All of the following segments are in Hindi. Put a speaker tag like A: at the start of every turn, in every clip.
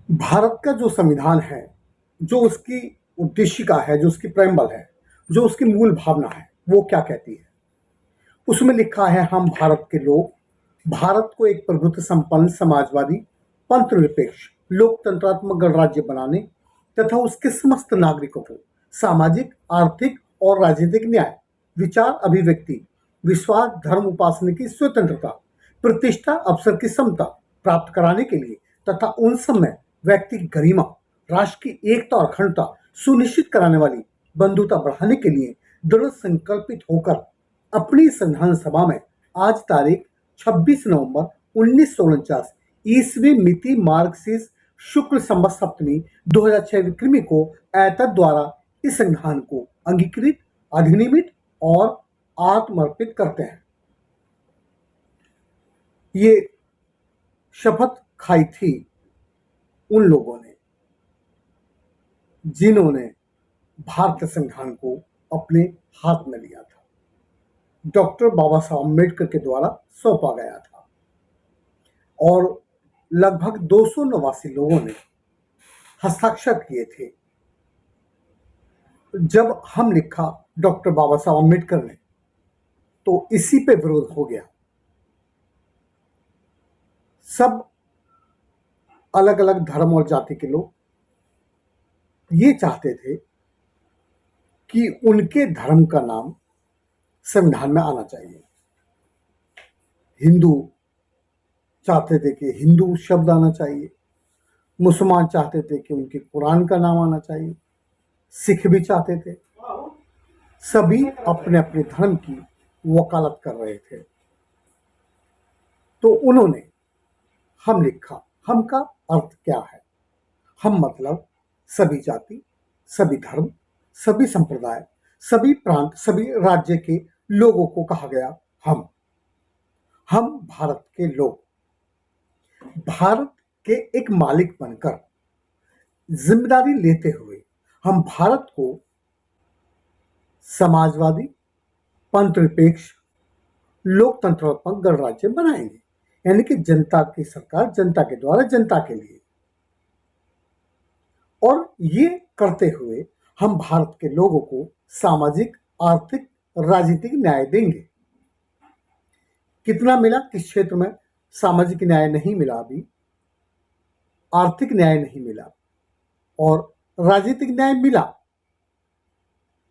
A: भारत का जो संविधान है, जो उसकी उद्देशिका है, जो उसकी प्रेम्बल है, जो उसकी मूल भावना है, वो क्या कहती है? उसमें लिखा है, हम भारत के लोग भारत को एक प्रभुत्व संपन्न समाजवादी पंथ निरपेक्ष लोकतंत्रात्मक गणराज्य बनाने तथा उसके समस्त नागरिकों को सामाजिक, आर्थिक और राजनीतिक न्याय, विचार अभिव्यक्ति, विश्वास, धर्म उपासना की स्वतंत्रता, प्रतिष्ठा, अवसर की समता प्राप्त कराने के लिए तथा उन समय व्यक्ति की गरिमा, राष्ट्र की एकता और अखंडता सुनिश्चित कराने वाली बंधुता बढ़ाने के लिए दृढ़ संकल्पित होकर अपनी संविधान सभा में आज तारीख 26 नवंबर 1949 ईस्वी मिति मार्गशीर्ष शुक्ल संवत सप्तमी 2006 विक्रमी को ऐतद द्वारा इस संविधान को अंगीकृत, अधिनियमित और आत्मर्पित करते हैं। ये शपथ खाई थी उन लोगों ने जिन्होंने भारतीय संविधान को अपने हाथ में लिया था, डॉक्टर बाबा साहब अम्बेडकर के द्वारा सौंपा गया था और लगभग 289 लोगों ने हस्ताक्षर किए थे। जब हम लिखा डॉक्टर बाबा साहब अम्बेडकर ने, तो इसी पे विरोध हो गया। सब अलग अलग धर्म और जाति के लोग ये चाहते थे कि उनके धर्म का नाम संविधान में आना चाहिए। हिंदू चाहते थे कि हिंदू शब्द आना चाहिए, मुसलमान चाहते थे कि उनके कुरान का नाम आना चाहिए, सिख भी चाहते थे। सभी अपने अपने धर्म की वकालत कर रहे थे। तो उन्होंने हम लिखा, हम का अर्थ क्या है? हम मतलब सभी जाति, सभी धर्म, सभी संप्रदाय, सभी प्रांत, सभी राज्य के लोगों को कहा गया हम भारत के लोग भारत के एक मालिक बनकर जिम्मेदारी लेते हुए हम भारत को समाजवादी, पंथ निरपेक्ष, लोकतंत्रात्मक गणराज्य बनाएंगे, यानी कि जनता की सरकार, जनता के द्वारा, जनता के लिए। और ये करते हुए हम भारत के लोगों को सामाजिक, आर्थिक, राजनीतिक न्याय देंगे। कितना मिला? किस क्षेत्र में सामाजिक न्याय नहीं मिला, अभी आर्थिक न्याय नहीं मिला और राजनीतिक न्याय मिला,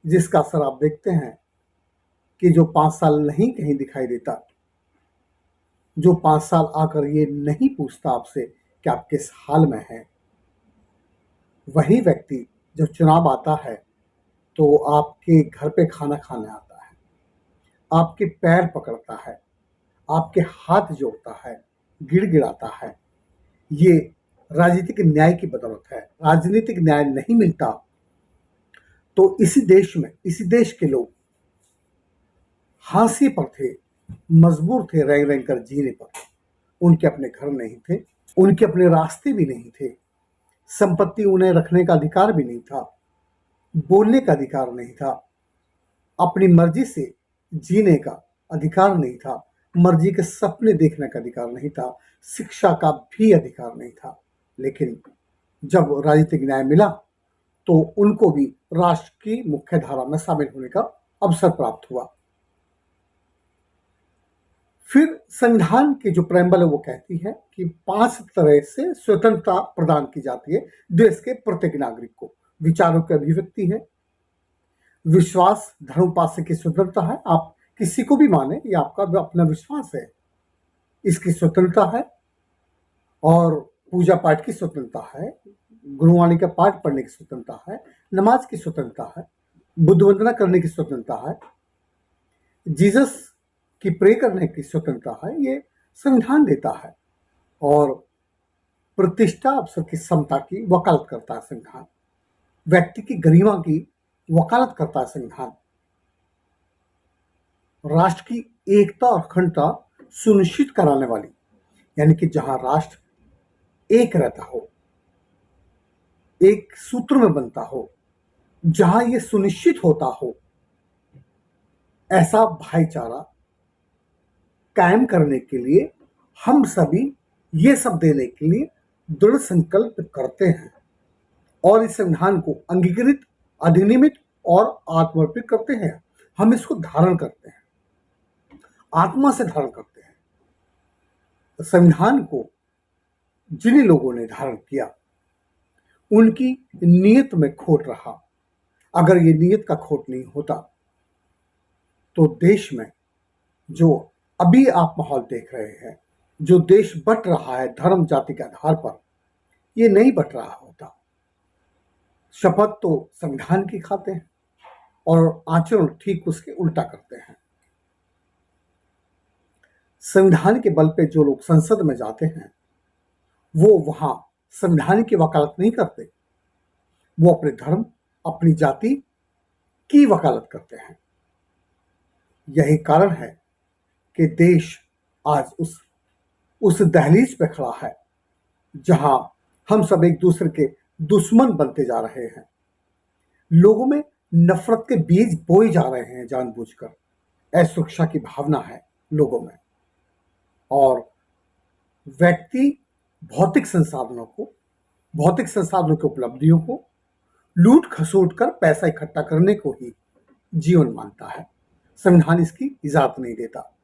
A: जिसका असर आप देखते हैं कि जो 5 साल नहीं कहीं दिखाई देता, जो 5 साल आकर ये नहीं पूछता आपसे कि आप किस हाल में हैं, वही व्यक्ति जब चुनाव आता है तो आपके घर पे खाना खाने आता है, आपके पैर पकड़ता है, आपके हाथ जोड़ता है, गिड़गिड़ाता है। ये राजनीतिक न्याय की बदौलत है। राजनीतिक न्याय नहीं मिलता तो इसी देश में, इसी देश के लोग हांसी पर थे, मजबूर थे रह रह कर जीने पर। उनके अपने घर नहीं थे, उनके अपने रास्ते भी नहीं थे, संपत्ति उन्हें रखने का अधिकार भी नहीं था, बोलने का अधिकार नहीं था, अपनी मर्जी से जीने का अधिकार नहीं था, मर्जी के सपने देखने का अधिकार नहीं था, शिक्षा का भी अधिकार नहीं था। लेकिन जब राजनीतिक न्याय मिला तो उनको भी राष्ट्र की मुख्य धारा में शामिल होने का अवसर प्राप्त हुआ। फिर संविधान की जो प्रेम्बल है वो कहती है कि 5 तरह से स्वतंत्रता प्रदान की जाती है देश के प्रत्येक नागरिक को। विचारों की अभिव्यक्ति है, विश्वास, धर्म उपासना की स्वतंत्रता है, आप किसी को भी माने, ये आपका अपना विश्वास है, इसकी स्वतंत्रता है। और पूजा पाठ की स्वतंत्रता है, गुरुवाणी का पाठ पढ़ने की स्वतंत्रता है, नमाज की स्वतंत्रता है, बुद्ध वंदना करने की स्वतंत्रता है, जीसस की प्रे करने की स्वतंत्रता है, ये संविधान देता है। और प्रतिष्ठा, अवसर की समता की वकालत करता है संविधान, व्यक्ति की गरिमा की वकालत करता है संविधान, राष्ट्र की एकता और अखंडता सुनिश्चित कराने वाली, यानी कि जहां राष्ट्र एक रहता हो, एक सूत्र में बनता हो, जहां ये सुनिश्चित होता हो ऐसा भाईचारा कायम करने के लिए हम सभी ये सब देने के लिए दृढ़ संकल्प करते हैं और इस संविधान को अंगीकृत, अधिनियमित और आत्मर्पित करते हैं। हम इसको धारण करते हैं, आत्मा से धारण करते हैं। संविधान को जिन लोगों ने धारण किया उनकी नीयत में खोट रहा। अगर ये नीयत का खोट नहीं होता तो देश में जो अभी आप माहौल देख रहे हैं, जो देश बंट रहा है धर्म जाति के आधार पर, ये नहीं बंट रहा होता। शपथ तो संविधान की खाते हैं और आचरण ठीक उसके उल्टा करते हैं। संविधान के बल पे जो लोग संसद में जाते हैं वो वहां संविधान की वकालत नहीं करते, वो अपने धर्म, अपनी जाति की वकालत करते हैं। यही कारण है कि देश आज उस दहलीज पे खड़ा है जहां हम सब एक दूसरे के दुश्मन बनते जा रहे हैं। लोगों में नफरत के बीज बोए जा रहे हैं जानबूझकर। असुरक्षा की भावना है लोगों में और व्यक्ति भौतिक संसाधनों की उपलब्धियों को लूट खसोट कर पैसा इकट्ठा करने को ही जीवन मानता है। संविधान इसकी इजाजत नहीं देता।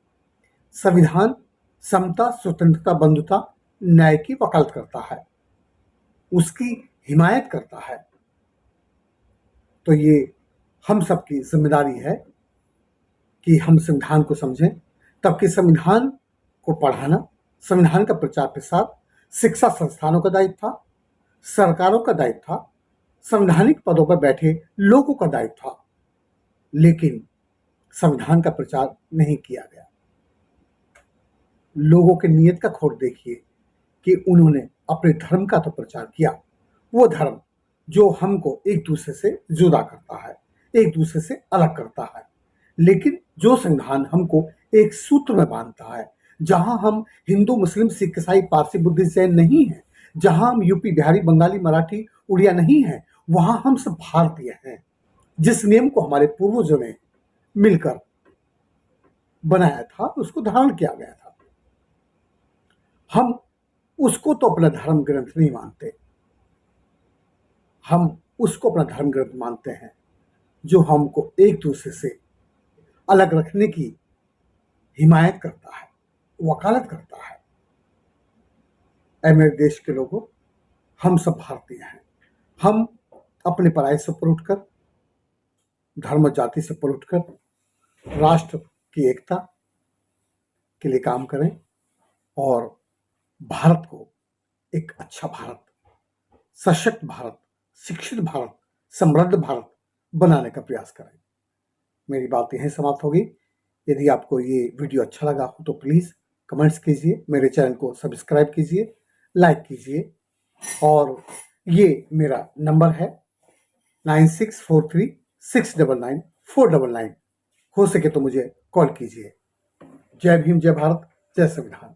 A: संविधान समता, स्वतंत्रता, बंधुता, न्याय की वकालत करता है, उसकी हिमायत करता है। तो ये हम सबकी जिम्मेदारी है कि हम संविधान को समझें, तबकि संविधान को पढ़ाना, संविधान का प्रचार प्रसार शिक्षा संस्थानों का दायित्व था, सरकारों का दायित्व था, संवैधानिक पदों पर बैठे लोगों का दायित्व था, लेकिन संविधान का प्रचार नहीं किया गया। लोगों के नियत का खोट देखिए कि उन्होंने अपने धर्म का तो प्रचार किया, वो धर्म जो हमको एक दूसरे से जुदा करता है, एक दूसरे से अलग करता है। लेकिन जो संविधान हमको एक सूत्र में बांधता है, जहां हम हिंदू, मुस्लिम, सिख, ईसाई, पारसी, बुद्धिस्ट, जैन नहीं है, जहां हम यूपी, बिहारी, बंगाली, मराठी, उड़िया नहीं है, वहां हम सब भारतीय हैं। जिस नियम को हमारे पूर्वजों ने मिलकर बनाया था, उसको धारण किया गया था। हम उसको तो अपना धर्म ग्रंथ नहीं मानते, हम उसको अपना धर्म ग्रंथ मानते हैं जो हमको एक दूसरे से अलग रखने की हिमायत करता है, वकालत करता है। ऐ मेरे देश के लोगों, हम सब भारतीय हैं। हम अपने पराये से ऊपर उठकर, धर्म जाति से ऊपर उठकर राष्ट्र की एकता के लिए काम करें और भारत को एक अच्छा भारत, सशक्त भारत, शिक्षित भारत, समृद्ध भारत बनाने का प्रयास करें। मेरी बात यहीं समाप्त होगी। यदि आपको ये वीडियो अच्छा लगा हो तो प्लीज़ कमेंट्स कीजिए, मेरे चैनल को सब्सक्राइब कीजिए, लाइक कीजिए और ये मेरा नंबर है 9643699499। हो सके तो मुझे कॉल कीजिए। जय भीम, जय भारत, जय संविधान।